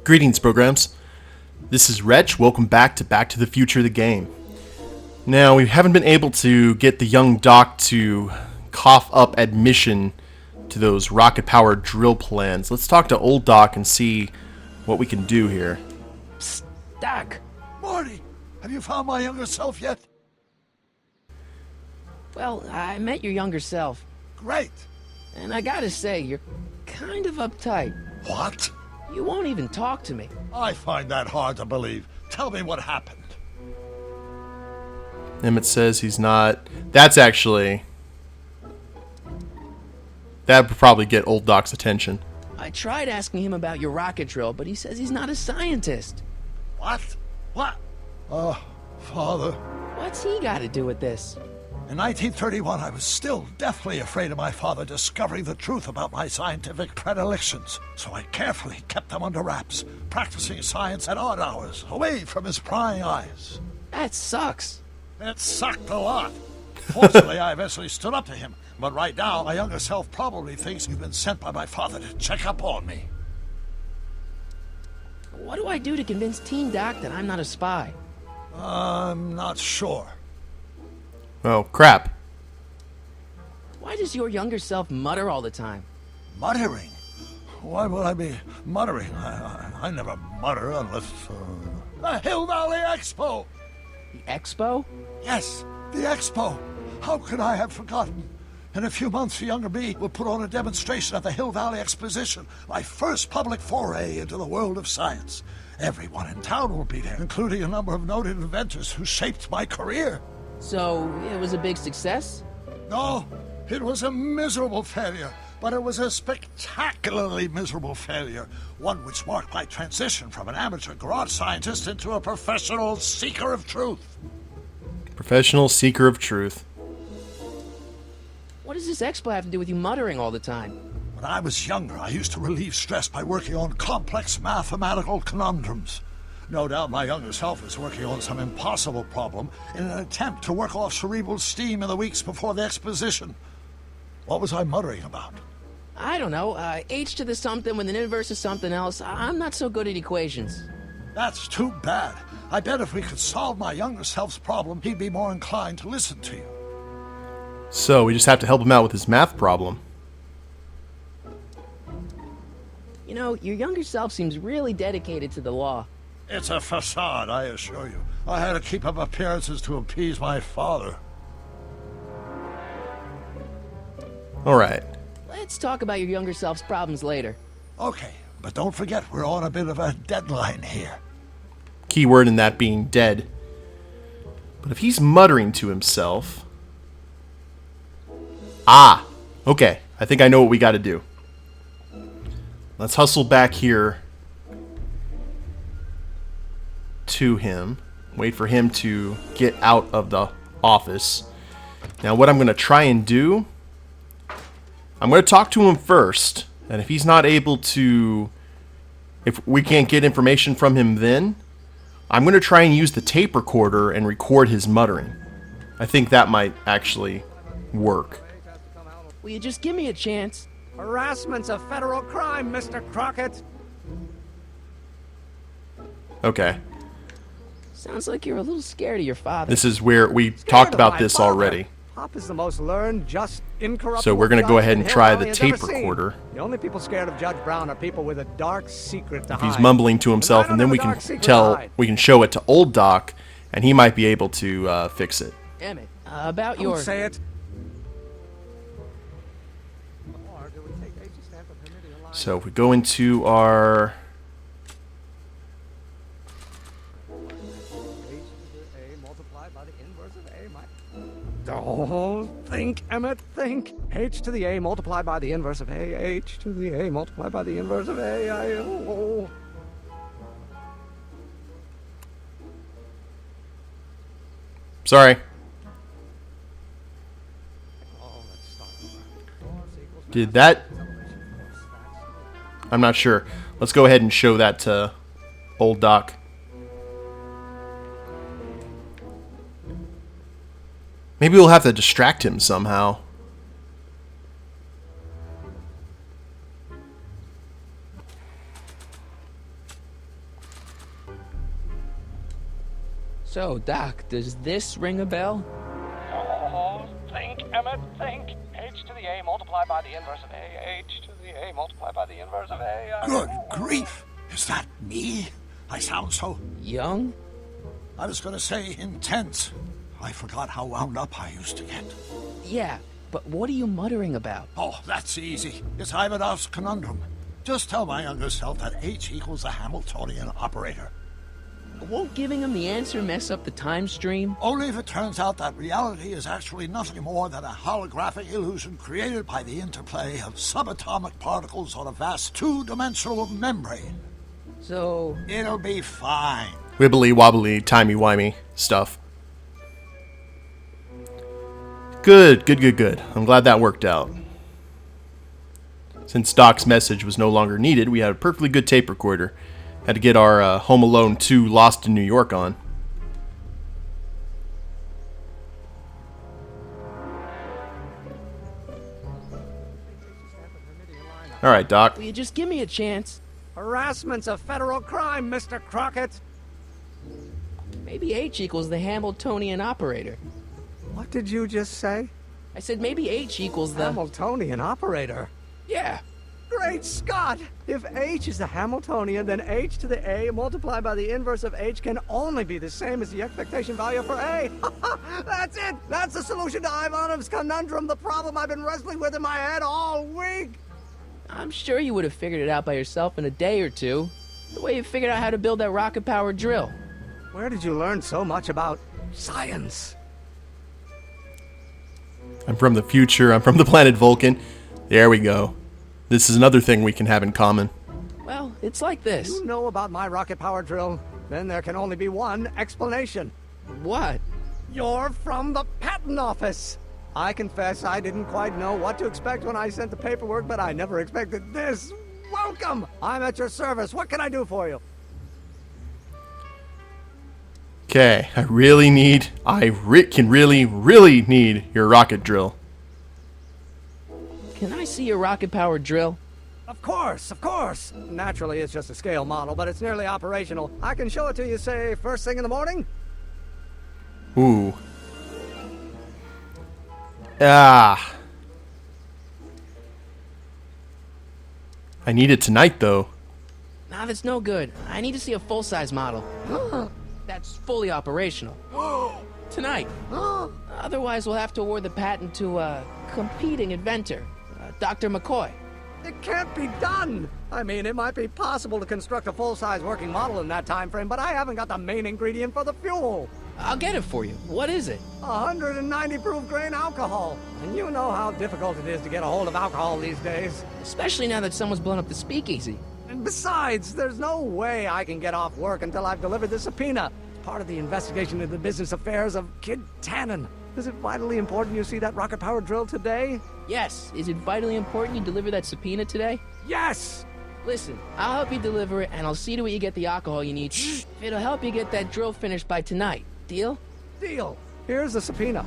Greetings, programs. This is Wretch. Welcome back to the Future, the game. Now, we haven't been able to get the young Doc to cough up admission to those rocket-powered drill plans. Let's talk to old Doc and see what we can do here. Psst, Doc. Marty, have you found my younger self yet? Well, I met your younger self, Great. and I gotta say, you're kind of uptight. What? You won't even talk to me. I find that hard to believe. Tell me what happened. Emmet says he's not... That would probably get old Doc's attention. I tried asking him about your rocket drill, but he says he's not a scientist. What? What? Oh, Father. What's he got to do with this? In 1931, I was still deathly afraid of my father discovering the truth about my scientific predilections, so I carefully kept them under wraps, practicing science at odd hours, away from his prying eyes. That sucks. It sucked a lot. Fortunately, I eventually stood up to him, but right now, my younger self probably thinks you've been sent by my father to check up on me. What do I do to convince Teen Doc that I'm not a spy? I'm not sure. Oh, crap. Why does your younger self mutter all the time? Muttering? Why would I be muttering? I never mutter unless... The Hill Valley Expo! The expo? Yes, the Expo! How could I have forgotten? In a few months, the younger me will put on a demonstration at the Hill Valley Exposition, my first public foray into the world of science. Everyone in town will be there, including a number of noted inventors who shaped my career. So, it was a big success? No, it was a miserable failure, but it was a spectacularly miserable failure, one which marked my transition from an amateur garage scientist into a professional seeker of truth. Professional seeker of truth. What does this expo have to do with you muttering all the time? When I was younger, I used to relieve stress by working on complex mathematical conundrums. No doubt my younger self is working on some impossible problem in an attempt to work off cerebral steam in the weeks before the exposition. What was I muttering about? I don't know, h to the something with an inverse of something else. I'm not so good at equations. That's too bad. I bet if we could solve my younger self's problem, he'd be more inclined to listen to you. So, we just have to help him out with his math problem. You know, your younger self seems really dedicated to the law. It's a facade, I assure you. I had to keep up appearances to appease my father. Alright. Let's talk about your younger self's problems later. Okay, but don't forget we're on a bit of a deadline here. Keyword in that being dead. But if he's muttering to himself... Ah! Okay, I think I know what we gotta do. Let's hustle back here to him. Wait for him to get out of the office. Now what I'm going to try and do, I'm going to talk to him first, and if he's not able to, if we can't get information from him then, I'm going to try and use the tape recorder and record his muttering. I think that might actually work. Will you just give me a chance? Harassment's a federal crime, Mr. Crockett. Okay. Sounds like you're a little scared of your father. This is where we Scared talked of about my this father. already. Pop is the most learned, just, incorruptible. So we're going to go judge ahead and Hill try Valley the has tape ever seen. recorder. The only people scared of Judge Brown are people with a dark secret to If hide. he's mumbling to himself, I and don't then we have a can dark secret to tell, hide. we can show it to old Doc, and he might be able to fix it. Emmett, about Don't your... say it. So if we go into our... Don't think, Emmet, think. H to the A multiplied by the inverse of A. H to the A multiplied by the inverse of A. Oh. Sorry. Did that... I'm not sure. Let's go ahead and show that to old Doc. Maybe we'll have to distract him somehow. So, Doc, does this ring a bell? Oh, think, Emmet, think. H to the A multiplied by the inverse of A. H to the A multiplied by the inverse of A. Good grief! Is that me? I sound so... Young? I was going to say intense. I forgot how wound up I used to get. Yeah, but what are you muttering about? Oh, that's easy. It's Ivanov's conundrum. Just tell my younger self that H equals the Hamiltonian operator. Won't giving him the answer mess up the time stream? Only if it turns out that reality is actually nothing more than a holographic illusion created by the interplay of subatomic particles on a vast two-dimensional membrane. So... It'll be fine. Wibbly wobbly, timey-wimey stuff. Good, good, good, good. I'm glad that worked out. Since Doc's message was no longer needed, we had a perfectly good tape recorder. Had to get our Home Alone 2 Lost in New York on. Alright, Doc. Will you just give me a chance? Harassment's a federal crime, Mr. Crockett. Maybe H equals the Hamiltonian operator. What did you just say? I said maybe H equals the... Hamiltonian operator. Yeah. Great Scott! If H is the Hamiltonian, then H to the A multiplied by the inverse of H can only be the same as the expectation value for A. That's it! That's the solution to Ivanov's conundrum, the problem I've been wrestling with in my head all week! I'm sure you would have figured it out by yourself in a day or two. The way you figured out how to build that rocket-powered drill. Where did you learn so much about science? I'm from the future. I'm from the planet Vulcan. There we go. This is another thing we can have in common. Well, it's like this. You know about my rocket power drill? Then there can only be one explanation. What? You're from the patent office. I confess I didn't quite know what to expect when I sent the paperwork, but I never expected this. Welcome! I'm at your service. What can I do for you? Okay, I can really, really need your rocket drill. Can I see your rocket-powered drill? Of course, of course. Naturally, it's just a scale model, but it's nearly operational. I can show it to you, say, first thing in the morning? Ooh. Ah. I need it tonight, though. Nah, that's no good. I need to see a full-size model. That's fully operational. Tonight. Otherwise, we'll have to award the patent to a competing inventor, Dr. McCoy. It can't be done! I mean, it might be possible to construct a full-size working model in that time frame, but I haven't got the main ingredient for the fuel. I'll get it for you. What is it? 190 proof grain alcohol. And you know how difficult it is to get a hold of alcohol these days. Especially now that someone's blown up the speakeasy. And besides, there's no way I can get off work until I've delivered the subpoena. It's part of the investigation into the business affairs of Kid Tannen. Is it vitally important you see that rocket-powered drill today? Yes. Is it vitally important you deliver that subpoena today? Yes! Listen, I'll help you deliver it, and I'll see to it you get the alcohol you need. It'll help you get that drill finished by tonight. Deal? Deal. Here's the subpoena.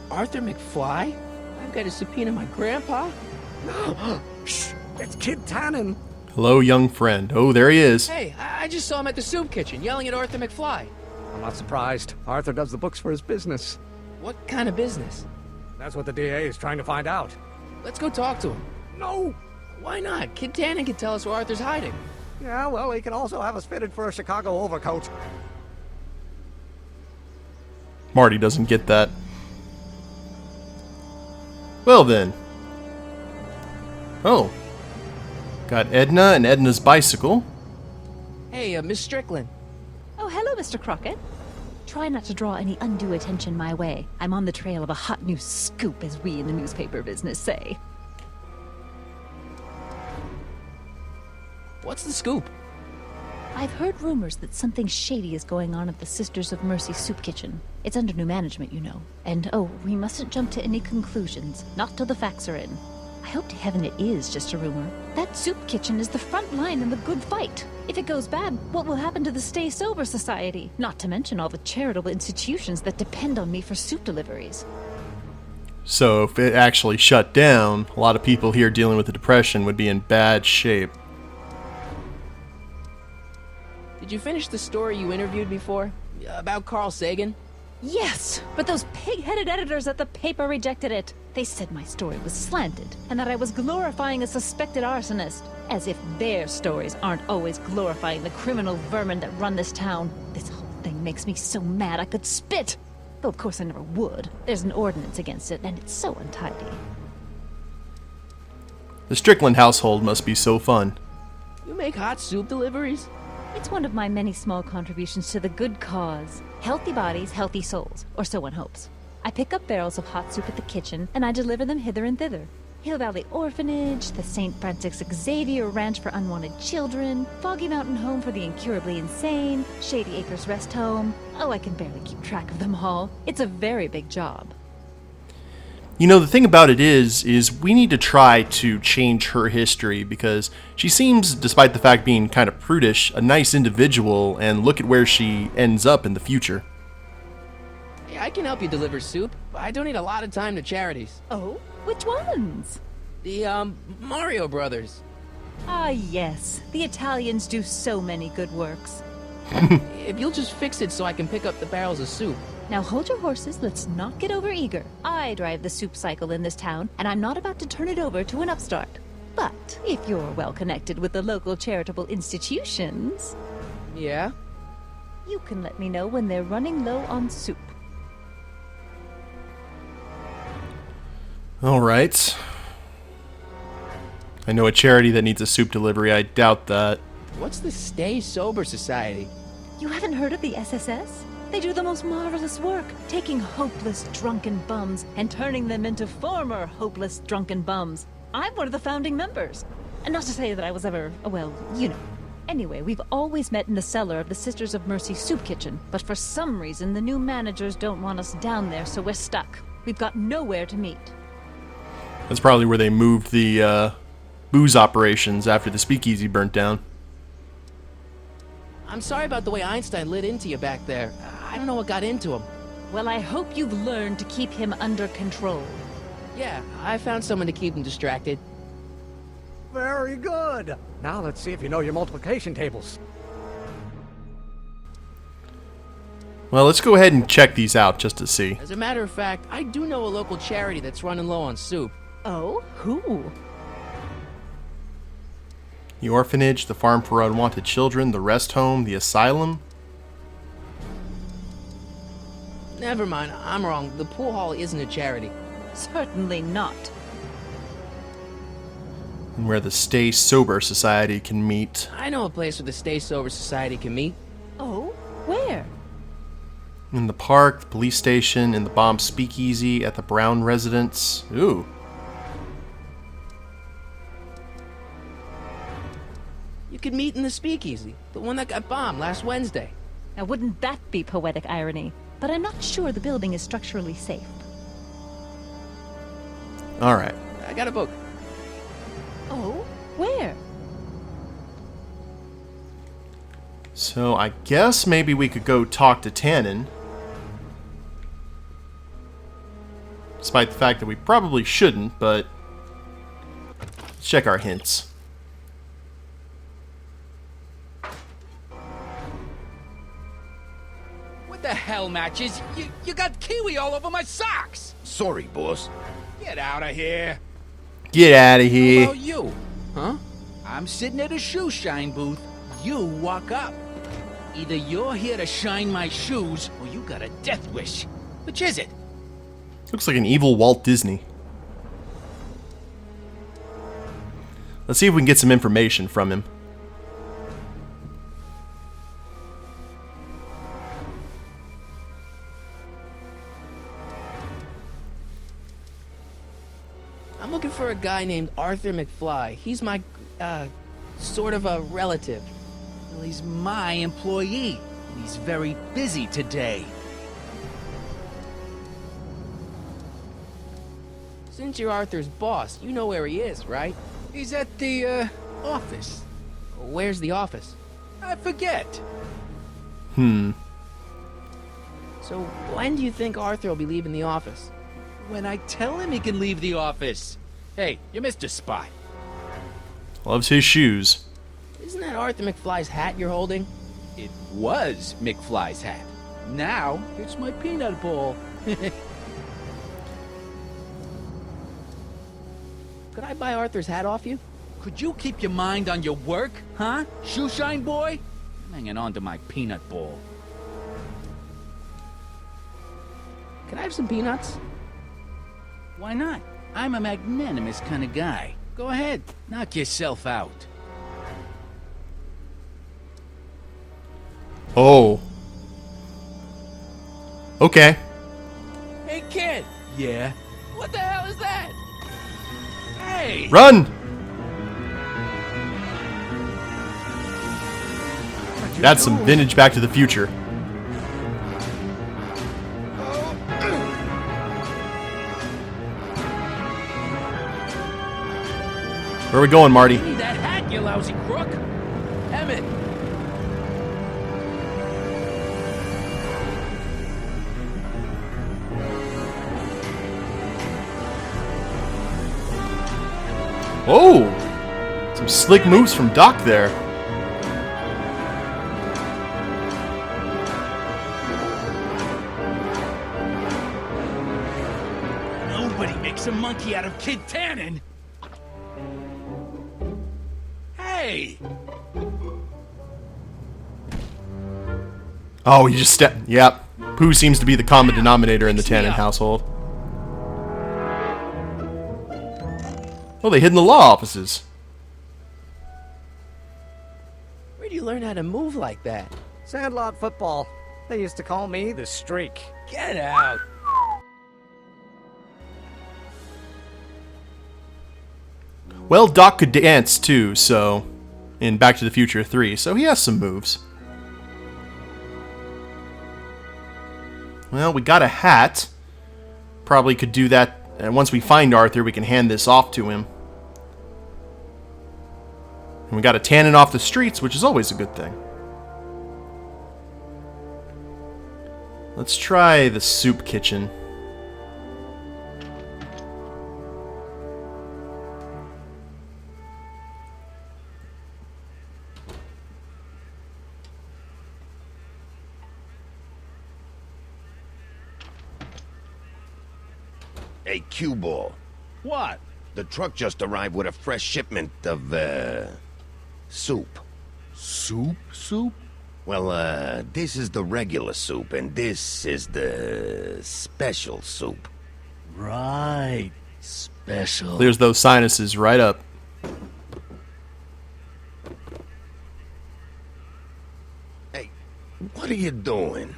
Arthur McFly? I've got to subpoena my grandpa? Shh! It's Kid Tannen. Hello, young friend. Oh, there he is. Hey, I just saw him at the soup kitchen yelling at Arthur McFly. I'm not surprised. Arthur does the books for his business. What kind of business? That's what the DA is trying to find out. Let's go talk to him. No! Why not? Kid Tannen can tell us where Arthur's hiding. Yeah, well, he can also have us fitted for a Chicago overcoat. Marty doesn't get that. Well then. Oh. Got Edna and Edna's bicycle. Hey, Miss Strickland. Oh, hello, Mr. Crockett. Try not to draw any undue attention my way. I'm on the trail of a hot new scoop, as we in the newspaper business say. What's the scoop? I've heard rumors that something shady is going on at the Sisters of Mercy soup kitchen. It's under new management, you know. And, oh, we mustn't jump to any conclusions. Not till the facts are in. I hope to heaven it is just a rumor. That soup kitchen is the front line in the good fight. If it goes bad, what will happen to the Stay Sober Society? Not to mention all the charitable institutions that depend on me for soup deliveries. So if it actually shut down, a lot of people here dealing with the depression would be in bad shape. Did you finish the story you interviewed before? About Carl Sagan? Yes, but those pig-headed editors at the paper rejected it. They said my story was slanted, and that I was glorifying a suspected arsonist. As if their stories aren't always glorifying the criminal vermin that run this town. This whole thing makes me so mad I could spit. Though of course I never would. There's an ordinance against it, and it's so untidy. The Strickland household must be so fun. You make hot soup deliveries? It's one of my many small contributions to the good cause. Healthy bodies, healthy souls, or so one hopes. I pick up barrels of hot soup at the kitchen, and I deliver them hither and thither. Hill Valley Orphanage, the St. Francis Xavier Ranch for Unwanted Children, Foggy Mountain Home for the Incurably Insane, Shady Acres Rest Home. Oh, I can barely keep track of them all. It's a very big job. You know, the thing about it is we need to try to change her history because she seems, despite the fact being kind of prudish, a nice individual, and look at where she ends up in the future. Hey, I can help you deliver soup. I donate a lot of time to charities. Oh? Which ones? The, Mario Brothers. Ah, yes. The Italians do so many good works. If you'll just fix it so I can pick up the barrels of soup. Now hold your horses, let's not get over-eager. I drive the soup cycle in this town, and I'm not about to turn it over to an upstart. But if you're well connected with the local charitable institutions, Yeah? you can let me know when they're running low on soup. All right. I know a charity that needs a soup delivery. I doubt that. What's the Stay Sober Society? You haven't heard of the SSS? They do the most marvelous work, taking hopeless drunken bums and turning them into former hopeless drunken bums. I'm one of the founding members. And not to say that I was ever, well, you know. Anyway, we've always met in the cellar of the Sisters of Mercy soup kitchen, but for some reason the new managers don't want us down there, so we're stuck. We've got nowhere to meet. That's probably where they moved the booze operations after the speakeasy burnt down. I'm sorry about the way Einstein lit into you back there. I don't know what got into him. Well, I hope you've learned to keep him under control. Yeah, I found someone to keep him distracted. Very good. Now let's see if you know your multiplication tables. Well, let's go ahead and check these out just to see. As a matter of fact, I do know a local charity that's running low on soup. Oh? Who? The orphanage, the farm for unwanted children, the rest home, the asylum. Never mind, I'm wrong. The pool hall isn't a charity. Certainly not. And where the Stay Sober Society can meet. I know a place where the Stay Sober Society can meet. Oh? Where? In the park, the police station, in the bomb speakeasy, at the Brown residence. Ooh. You could meet in the speakeasy, the one that got bombed last Wednesday. Now, wouldn't that be poetic irony? But I'm not sure the building is structurally safe. Alright. I got a book. Oh? Where? So I guess maybe we could go talk to Tannen. Despite the fact that we probably shouldn't, but let's check our hints. What the hell, Matches? You got kiwi all over my socks! Sorry, boss. Get out of here! Get out of How here. about you? Huh? I'm sitting at a Shoeshine booth. You walk up. Either you're here to shine my shoes, or you got a death wish. Which is it? Looks like an evil Walt Disney. Let's see if we can get some information from him. I'm looking for a guy named Arthur McFly. He's my, sort of a relative. Well, he's my employee. And he's very busy today. Since you're Arthur's boss, you know where he is, right? He's at the, office. Where's the office? I forget. So when do you think Arthur will be leaving the office? When I tell him he can leave the office. Hey, you Mr. Spy. Loves his shoes. Isn't that Arthur McFly's hat you're holding? It was McFly's hat. Now, it's my peanut ball. Could I buy Arthur's hat off you? Could you keep your mind on your work, huh? Shoeshine boy? I'm hanging on to my peanut ball. Can I have some peanuts? Why not? I'm a magnanimous kind of guy. Go ahead, knock yourself out. Oh. Okay. Hey, kid! Yeah? What the hell is that? Hey! Run! That's some vintage Back to the Future. Where are we going, Marty? Give me that hat, you lousy crook! Emmet! Oh! Some slick moves from Doc there. Nobody makes a monkey out of Kid Tannen! Hey! Oh, you just step. Yep. Pooh seems to be the common denominator in the Tannen household. Oh, they hid in the law offices. Where'd you learn how to move like that? Sandlot football. They used to call me the Streak. Get out! Well, Doc could dance too, so in Back to the Future 3, so he has some moves. Well, we got a hat. Probably could do that, and once we find Arthur, we can hand this off to him. And we got a Tannen off the streets, which is always a good thing. Let's try the soup kitchen. Hey, cue ball. What? The truck just arrived with a fresh shipment of, soup. Soup? Well, this is the regular soup, and this is the special soup. Right. Special. Clears those sinuses right up. Hey, what are you doing?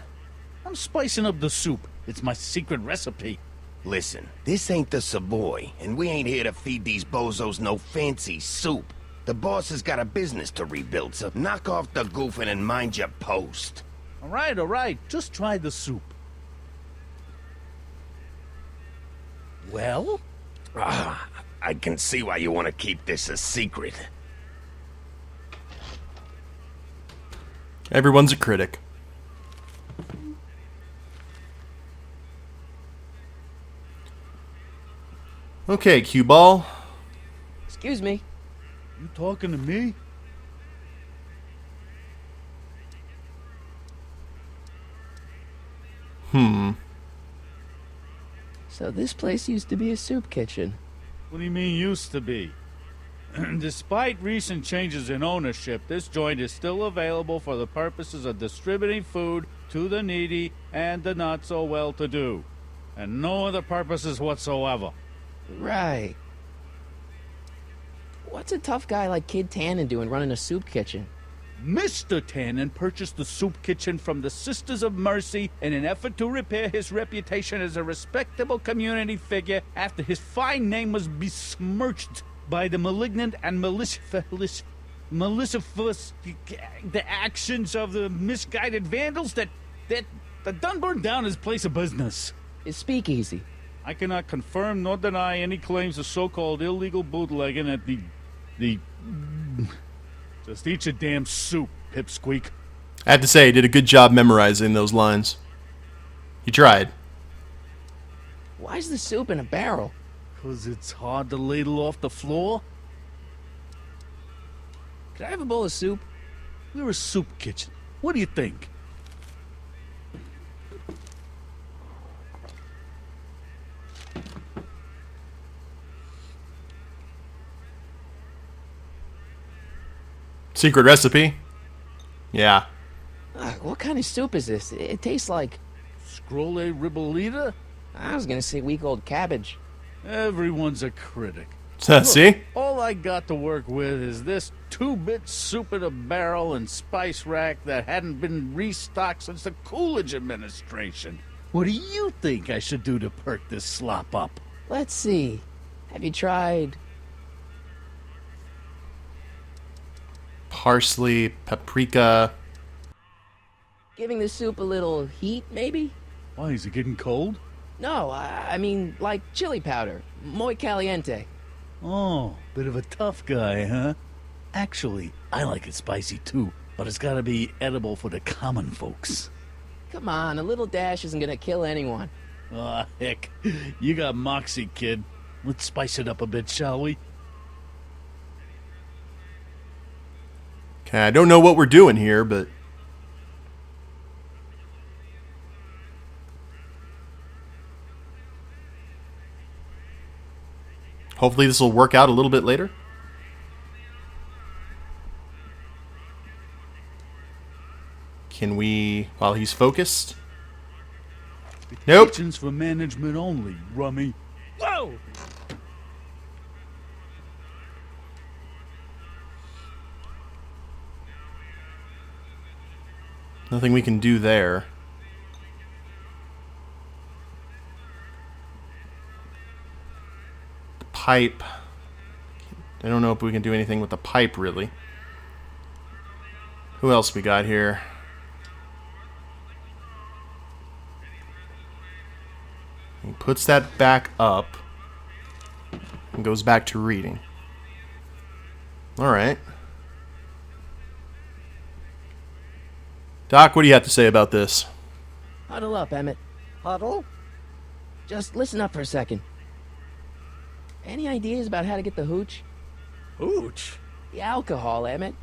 I'm spicing up the soup. It's my secret recipe. Listen, this ain't the Savoy, and we ain't here to feed these bozos no fancy soup. The boss has got a business to rebuild, so knock off the goofing and mind your post. All right. Just try the soup. Well? I can see why you want to keep this a secret. Everyone's a critic. Okay, cue ball. Excuse me. You talking to me? So this place used to be a soup kitchen. What do you mean used to be? Despite recent changes in ownership, this joint is still available for the purposes of distributing food to the needy and the not so well-to-do, and no other purposes whatsoever. Right. What's a tough guy like Kid Tannen doing running a soup kitchen? Mr. Tannen purchased the soup kitchen from the Sisters of Mercy in an effort to repair his reputation as a respectable community figure after his fine name was besmirched by the malignant and malicious the actions of the misguided vandals that done burned down his place of business. His speakeasy. I cannot confirm nor deny any claims of so-called illegal bootlegging at the Just eat your damn soup, pipsqueak. I have to say, he did a good job memorizing those lines. He tried. Why's the soup in a barrel? 'Cause it's hard to ladle off the floor. Could I have a bowl of soup? We're a soup kitchen. What do you think? Secret recipe? Yeah. What kind of soup is this? It tastes like... Scrolle ribolita? I was gonna say week-old cabbage. Everyone's a critic. See? All I got to work with is this 2-bit soup in a barrel and spice rack that hadn't been restocked since the Coolidge administration. What do you think I should do to perk this slop up? Let's see. Have you tried... Parsley, paprika. giving the soup a little heat, maybe? Why, is it getting cold? No, I mean, like chili powder. Muy caliente. Oh, bit of a tough guy, huh? Actually, I like it spicy too, but it's gotta be edible for the common folks. Come on, a little dash isn't gonna kill anyone. Aw, heck. You got moxie, kid. Let's spice it up a bit, shall we? Okay, I don't know what we're doing here, but... hopefully this will work out a little bit later. Can we, while he's focused? Nope. Kitchen's for management only, rummy. Whoa! Nothing we can do there. The pipe. I don't know if we can do anything with the pipe, really. Who else we got here? He puts that back up and goes back to reading. Alright. Doc, what do you have to say about this? Huddle up, Emmet. Huddle? Just listen up for a second. Any ideas about how to get the hooch? Hooch? The alcohol, Emmet.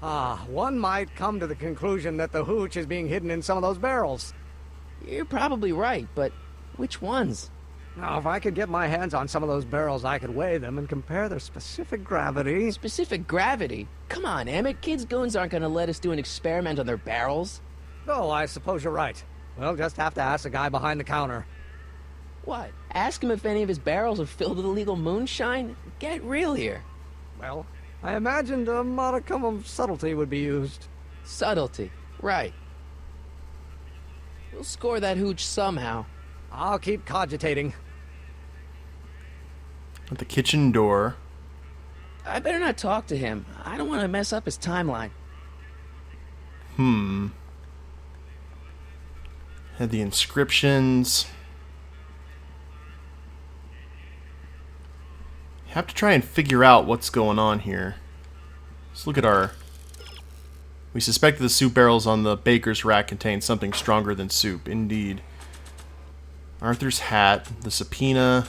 One might come to the conclusion that the hooch is being hidden in some of those barrels. You're probably right, but which ones? Now, if I could get my hands on some of those barrels, I could weigh them and compare their specific gravity. Specific gravity? Come on, Emmet. Kids' goons aren't gonna let us do an experiment on their barrels. Oh, I suppose you're right. We'll just have to ask the guy behind the counter. What? Ask him if any of his barrels are filled with illegal moonshine? Get real here. Well, I imagined a modicum of subtlety would be used. Subtlety. Right. We'll score that hooch somehow. I'll keep cogitating. At the kitchen door. I better not talk to him. I don't want to mess up his timeline. Had the inscriptions. Have to try and figure out what's going on here. Let's look at our... We suspect the soup barrels on the baker's rack contain something stronger than soup. Indeed. Arthur's hat, the subpoena.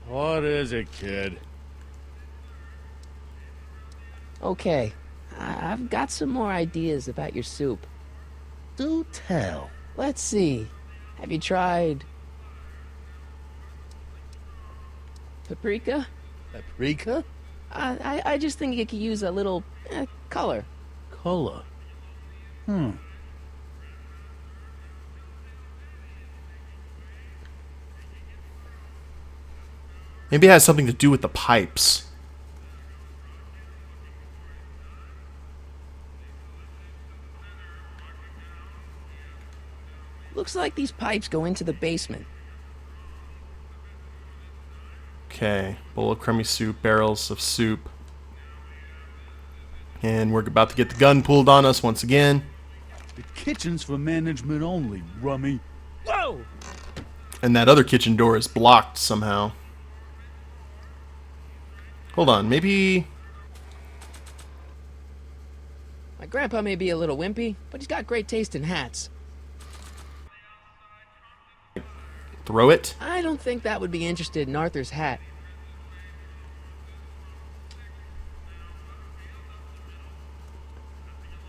What is it, kid? Okay. I've got some more ideas about your soup. Do tell. Let's see. Have you tried... paprika? Paprika? I just think it could use a little color. Color. Maybe it has something to do with the pipes. Looks like these pipes go into the basement. Okay, bowl of crummy soup, barrels of soup. And we're about to get the gun pulled on us once again. The kitchen's for management only, rummy. Whoa! And that other kitchen door is blocked somehow. Hold on, maybe... My grandpa may be a little wimpy, but he's got great taste in hats. throw it? I don't think that would be interested in Arthur's hat.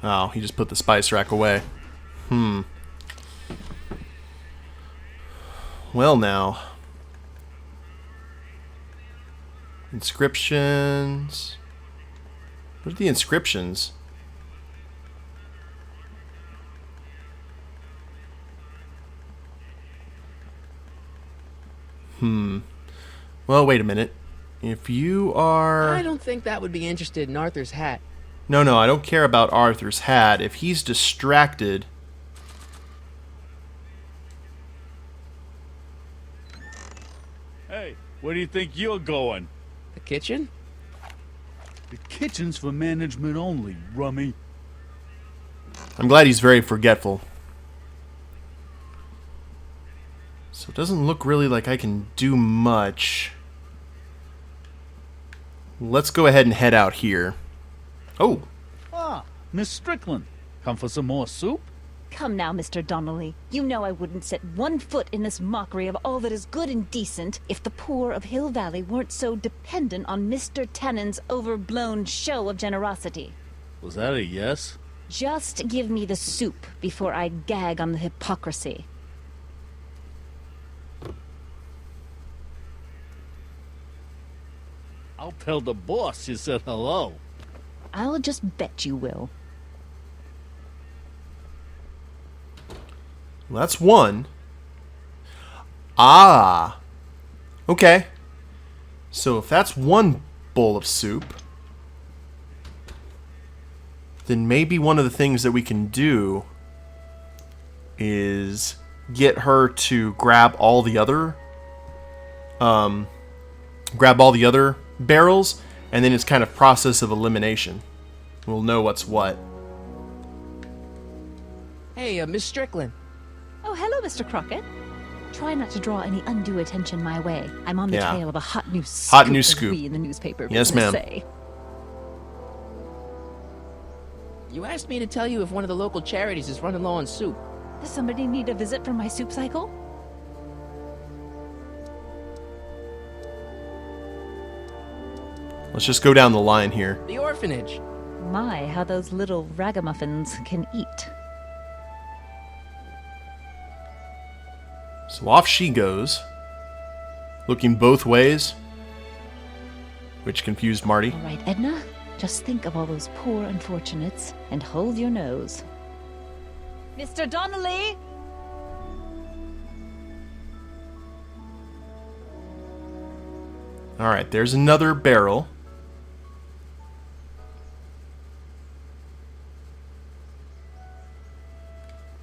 Oh, he just put the spice rack away. Well, now. Inscriptions. What are the inscriptions? Well, wait a minute. If you are... I don't think that would be interested in Arthur's hat. No, I don't care about Arthur's hat. If he's distracted... Hey, where do you think you're going? The kitchen? The kitchen's for management only, rummy. I'm glad he's very forgetful. So it doesn't look really like I can do much. Let's go ahead and head out here. Oh, Ah, Miss Strickland. Come for some more soup? Come now, Mr. Donnelly. You know I wouldn't set one foot in this mockery of all that is good and decent if the poor of Hill Valley weren't so dependent on Mr. Tannen's overblown show of generosity. Was that a yes? Just give me the soup before I gag on the hypocrisy. I'll tell the boss you said hello. I'll just bet you will. well, that's one. Ah. Okay. So if that's one bowl of soup, then maybe one of the things that we can do is get her to grab all the other barrels, and then it's kind of process of elimination. We'll know what's what. Hey, Miss Strickland. Oh, hello, Mr. Crockett. Try not to draw any undue attention my way. I'm on the Yeah. trail of a hot new scoop. Hot new as scoop. we in the newspaper Yes, business ma'am. say. You asked me to tell you if one of the local charities is running low on soup. Does somebody need a visit from my soup cycle? Let's just go down the line here. The orphanage. My, how those little ragamuffins can eat. So off she goes, looking both ways, which confused Marty. All right, Edna, just think of all those poor unfortunates and hold your nose. Mr. Donnelly! All right, there's another barrel.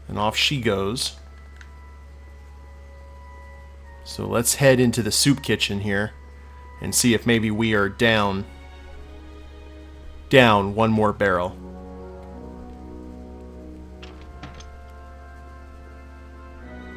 And off she goes. So let's head into the soup kitchen here and see if maybe we are down one more barrel.